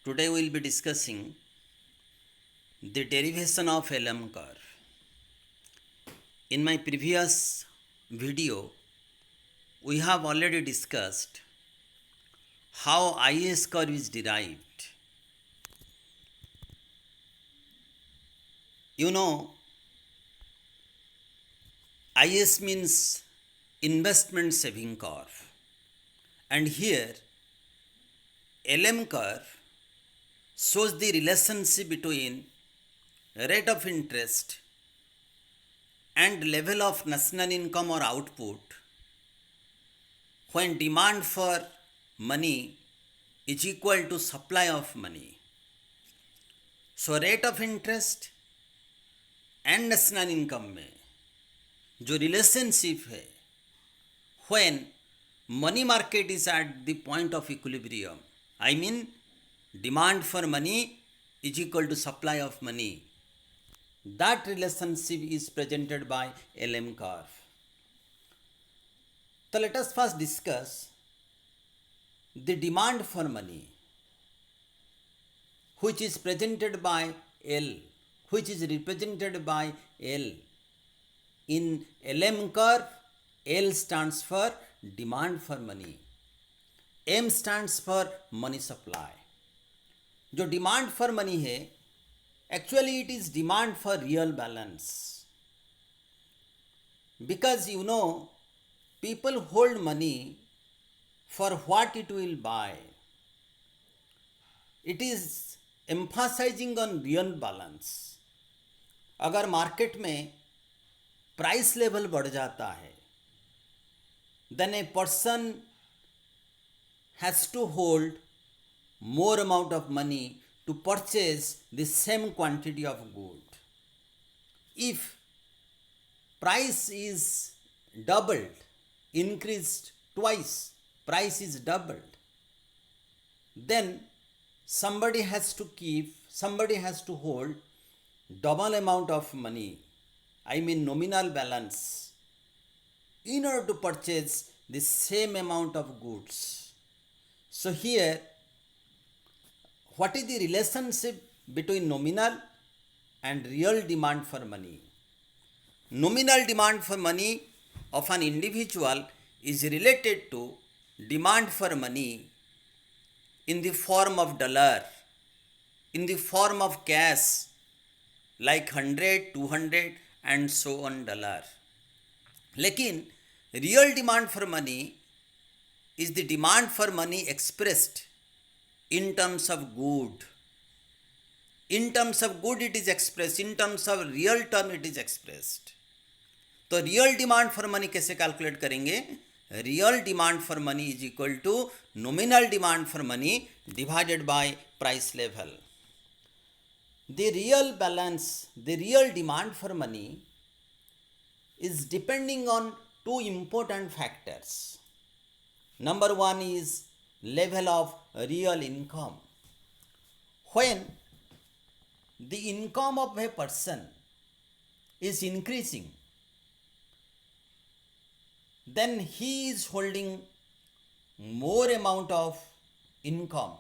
Today we will be discussing the derivation of LM curve. In my previous video, we have already discussed how IS curve is derived. You know, IS means investment saving curve, and here LM curve shows the relationship between rate of interest and level of national income or output when demand for money is equal to supply of money. So rate of interest and national income में जो relationship है when money market is at the point of equilibrium I mean demand for money is equal to supply of money that relationship is presented by LM curve. So let us first discuss the demand for money which is presented by L, which is represented by L. In LM curve, L stands for demand for money. M stands for money supply. जो demand for money है, actually it is demand for real balance. Because you know, people hold money for what it will buy. It is emphasizing on real balance. अगर market में price level बढ़ जाता है then a person has to hold more amount of money to purchase the same quantity of good. If price is doubled, increased twice, price is doubled, then somebody has to hold double amount of money, I mean nominal balance, in order to purchase the same amount of goods. So here, what is the relationship between nominal and real demand for money? Nominal demand for money of an individual is related to demand for money in the form of dollar, in the form of cash, like 100, 200 and so on dollar. लेकिन real demand for money is the demand for money expressed in terms of good. In terms of good it is expressed, in terms of real term it is expressed. तो real demand for money कैसे calculate करेंगे? Real demand for money is equal to nominal demand for money divided by price level. The real balance, the real demand for money is depending on two important factors. Number one is level of real income. When the income of a person is increasing, then he is holding more amount of income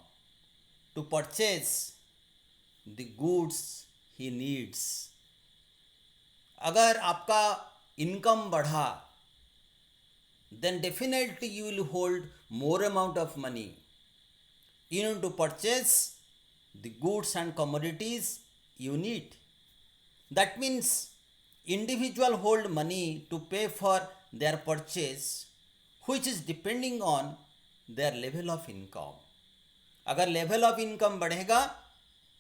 to purchase the goods he needs. अगर आपका income बढ़ा then definitely you will hold more amount of money in order to purchase the goods and commodities you need. That means individual hold money to pay for their purchase which is depending on their level of income. अगर level of income बढ़ेगा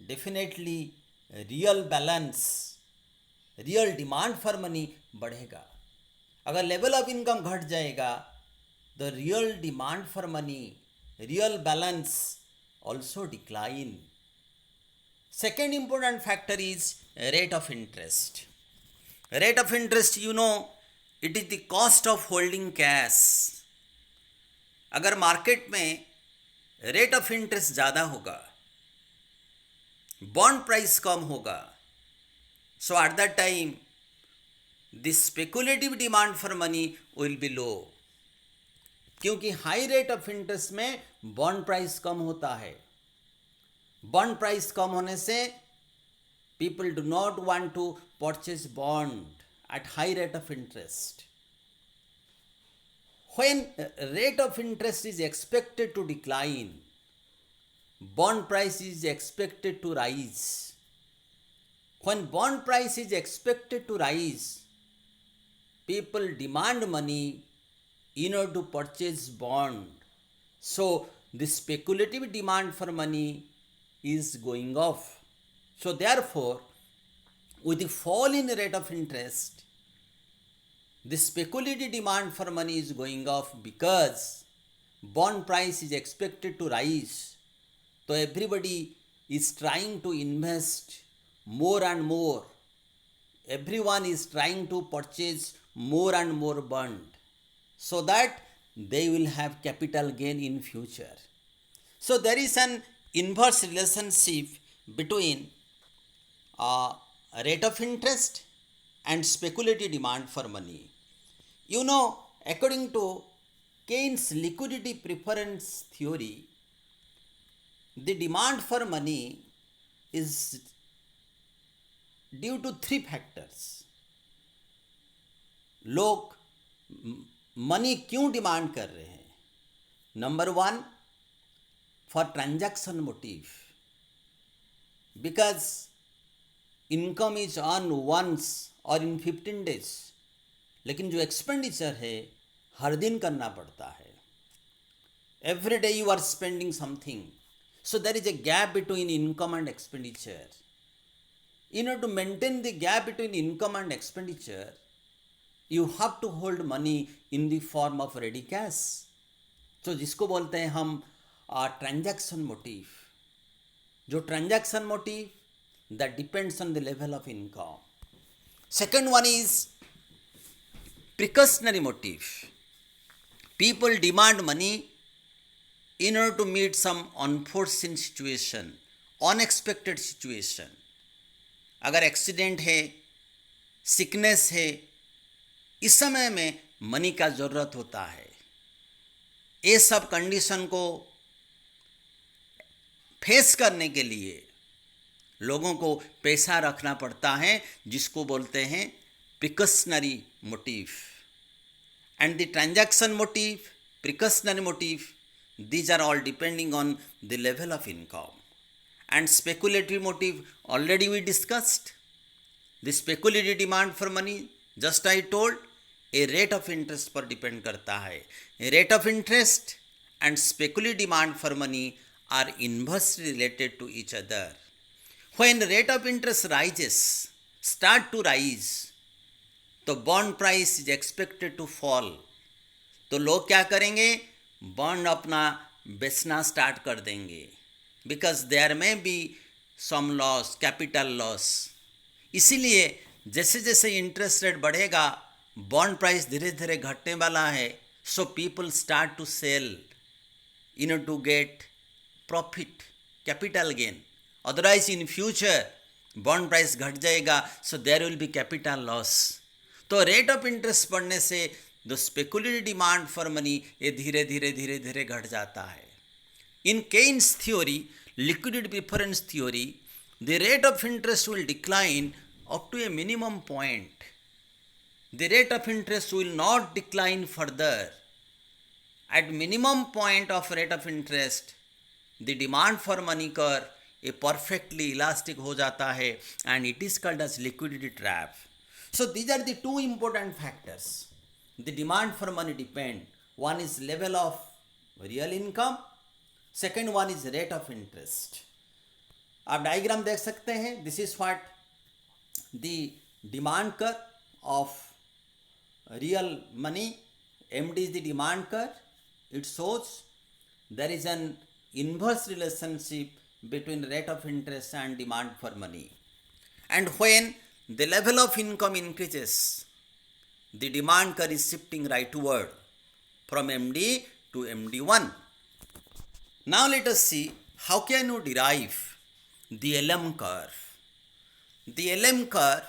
definitely real balance, real demand for money बढ़ेगा. अगर level of income घट जाएगा the real demand for money, real balance also decline. Second important factor is rate of interest. Rate of interest you know it is the cost of holding cash. अगर market में rate of interest ज़्यादा होगा, bond price कम होगा, so at that time the speculative demand for money will be लो. क्योंकि high rate of interest में bond price कम होता है, बॉन्ड प्राइस कम होने से people do not want to purchase bond at high rate of interest. When rate of interest is expected to decline, bond price is expected to rise. When bond price is expected to rise, people demand money in order to purchase bond. So the speculative demand for money is going off. So therefore, with the fall in rate of interest, the speculative demand for money is going off because bond price is expected to rise. So everybody is trying to invest more and more. Everyone is trying to purchase more and more bond so that they will have capital gain in future. So there is an inverse relationship between rate of interest and speculative demand for money. You know, according to Keynes' liquidity preference theory, the demand for money is due to three factors. लोग money क्यों demand कर रहे हैं? Number one, for transaction motive, because income is earn once और in 15 days, लेकिन जो expenditure है हर दिन करना पड़ता है. Every day you are spending something, so there is a gap between income and expenditure. In order to maintain the gap between income and expenditure, you have to hold money in the form of ready cash. तो जिसको बोलते हैं हम transaction motive. जो transaction motive that depends on the level of income. Second one is precautionary motive. People demand money in order to meet some unforeseen situation, unexpected situation. अगर accident है, sickness है, इस समय में मनी का ज़रूरत होता है. ये सब कंडीशन को फेस करने के लिए लोगों को पैसा रखना पड़ता है, जिसको बोलते हैं precautionary motive. And the transaction motive, precautionary motive, these are all depending on the level of income. And speculative motive, already we discussed. The speculative demand for money, just I told, a rate of interest पर depend करता है. A rate of interest and speculative demand for money are inversely related to each other. When the rate of interest rises, start to rise, तो bond price is expected to fall. तो लोग क्या करेंगे? Bond अपना बेचना start कर देंगे. Because there may be some loss, capital loss. इसीलिए जैसे जैसे इंटरेस्ट रेट बढ़ेगा, बॉन्ड प्राइस धीरे धीरे घटने वाला है. So people start to sell in order to get profit, capital gain. Otherwise in future bond price घट जाएगा, so there will be capital loss. तो रेट ऑफ इंटरेस्ट बढ़ने से the speculative demand for money ये धीरे धीरे धीरे धीरे घट जाता है. In Keynes' theory, liquidity preference theory, the rate of interest will decline up to a minimum point. The rate of interest will not decline further. At minimum point of rate of interest, the demand for money curve a perfectly elastic हो जाता है, and it is called as liquidity trap. So these are the two important factors. The demand for money depend. One is level of real income. Second one is rate of interest. आप diagram देख सकते हैं. This is what the demand curve of real money. MD is the demand curve. It shows there is an inverse relationship between rate of interest and demand for money. And when the level of income increases, the demand curve is shifting rightward from MD to MD1. Now let us see how can you derive the LM curve. The LM curve,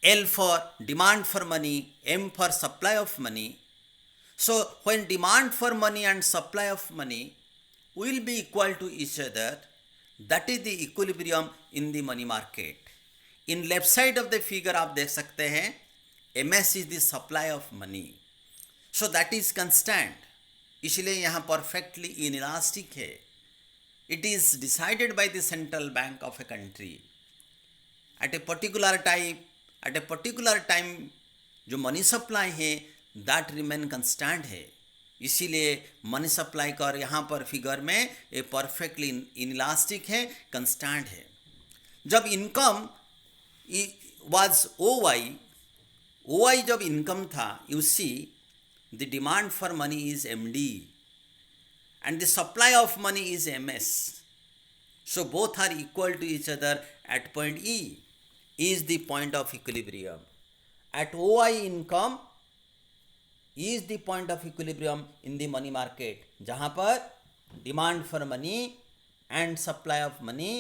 L for demand for money, M for supply of money. So when demand for money and supply of money will be equal to each other, that is the equilibrium in the money market. In left side of the figure आप देख सकते हैं MS is the supply of money. So that is constant, इसलिए यहाँ perfectly inelastic है. It is decided by the central bank of a country at a particular time. At a particular time जो money supply है that remain constant है. इसीलिए money supply का यहाँ पर फिगर में ये परफेक्टली इनइलास्टिक है, कंस्टेंट है. जब इनकम वाज OI जब इनकम था, you see the demand for money is MD and the supply of money is MS. So both are equal to each other at point E is the point of equilibrium. At OI income is the point of equilibrium in the money market, जहाँ पर demand for money and supply of money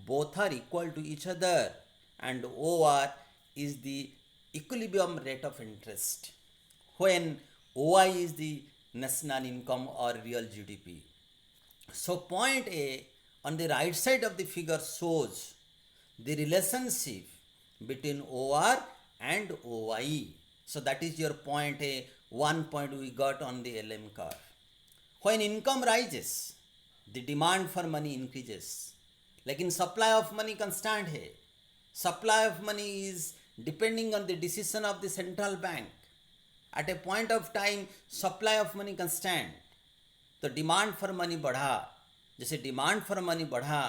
both are equal to each other, and OR is the equilibrium rate of interest when OI is the national income or real GDP. So point A on the right side of the figure shows the relationship between OR and OI. So that is your point A, 1 point we got on the LM curve. When income rises, the demand for money increases. लेकिन supply of money constant है. Supply of money is depending on the decision of the central bank. At a point of time supply of money constant, तो demand for money बढ़ा. जैसे demand for money बढ़ा,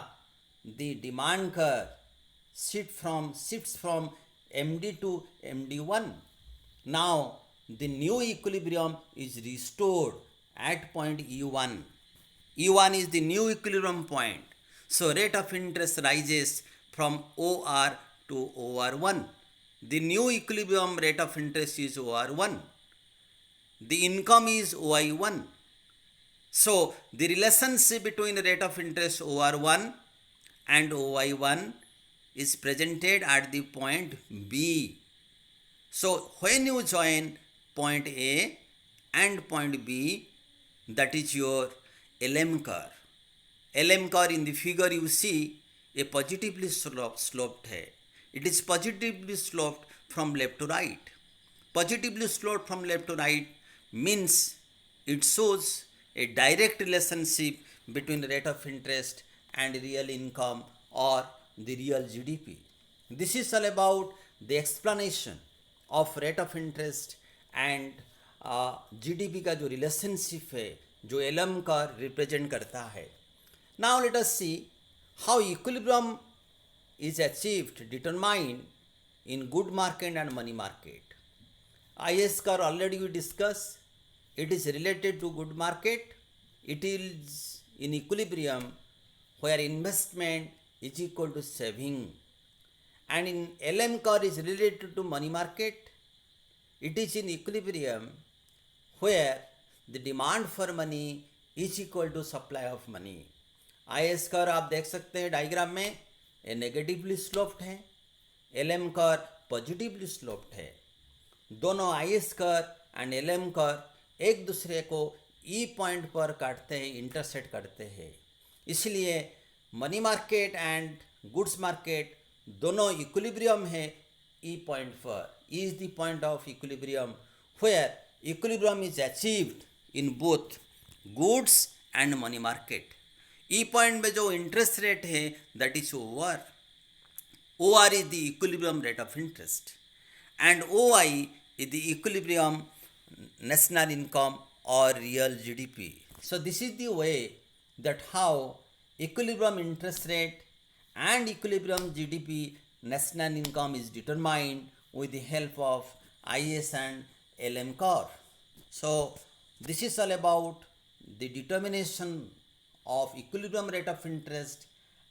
the demand कर shifts from MD to MD1. Now the new equilibrium is restored at point E1. E1 is the new equilibrium point. So rate of interest rises from OR to OR1. The new equilibrium rate of interest is OR1. The income is OI1. So the relationship between the rate of interest OR1 and OI1 is presented at the point B. So when you join point A and point B, that is your LM curve. LM curve in the figure you see a positively sloped है. It is positively sloped from left to right. Positively sloped from left to right means it shows a direct relationship between rate of interest and real income or the real GDP. This is all about the explanation of rate of interest and GDP का जो relationship है, जो LM का represent करता है. Now let us see how equilibrium is achieved, determined in good market and money market. IS curve already we discussed. It is related to good market. It is in equilibrium where investment is equal to saving. And in LM curve is related to money market. It is in equilibrium where the demand for money is equal to supply of money. IS curve आप देख सकते हैं diagram में, ये negatively sloped है, LM curve positively sloped है. दोनों IS curve and LM curve एक दूसरे को E पॉइंट पर काटते हैं, इंटरसेक्ट करते हैं. इसलिए money market and goods market दोनों इक्विलिब्रियम है E पॉइंट पर. E is the point of equilibrium where equilibrium is achieved in both goods and money market. E point में जो इंटरेस्ट रेट है that is OR. OR is the equilibrium rate of interest and OI is the equilibrium national income or real GDP. So this is the way that how equilibrium interest rate and equilibrium GDP national income is determined with the help of IS and LM curve. So this is all about the determination of equilibrium rate of interest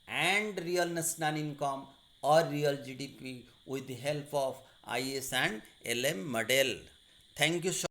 and real national income or real GDP with the help of IS and LM model. Thank you so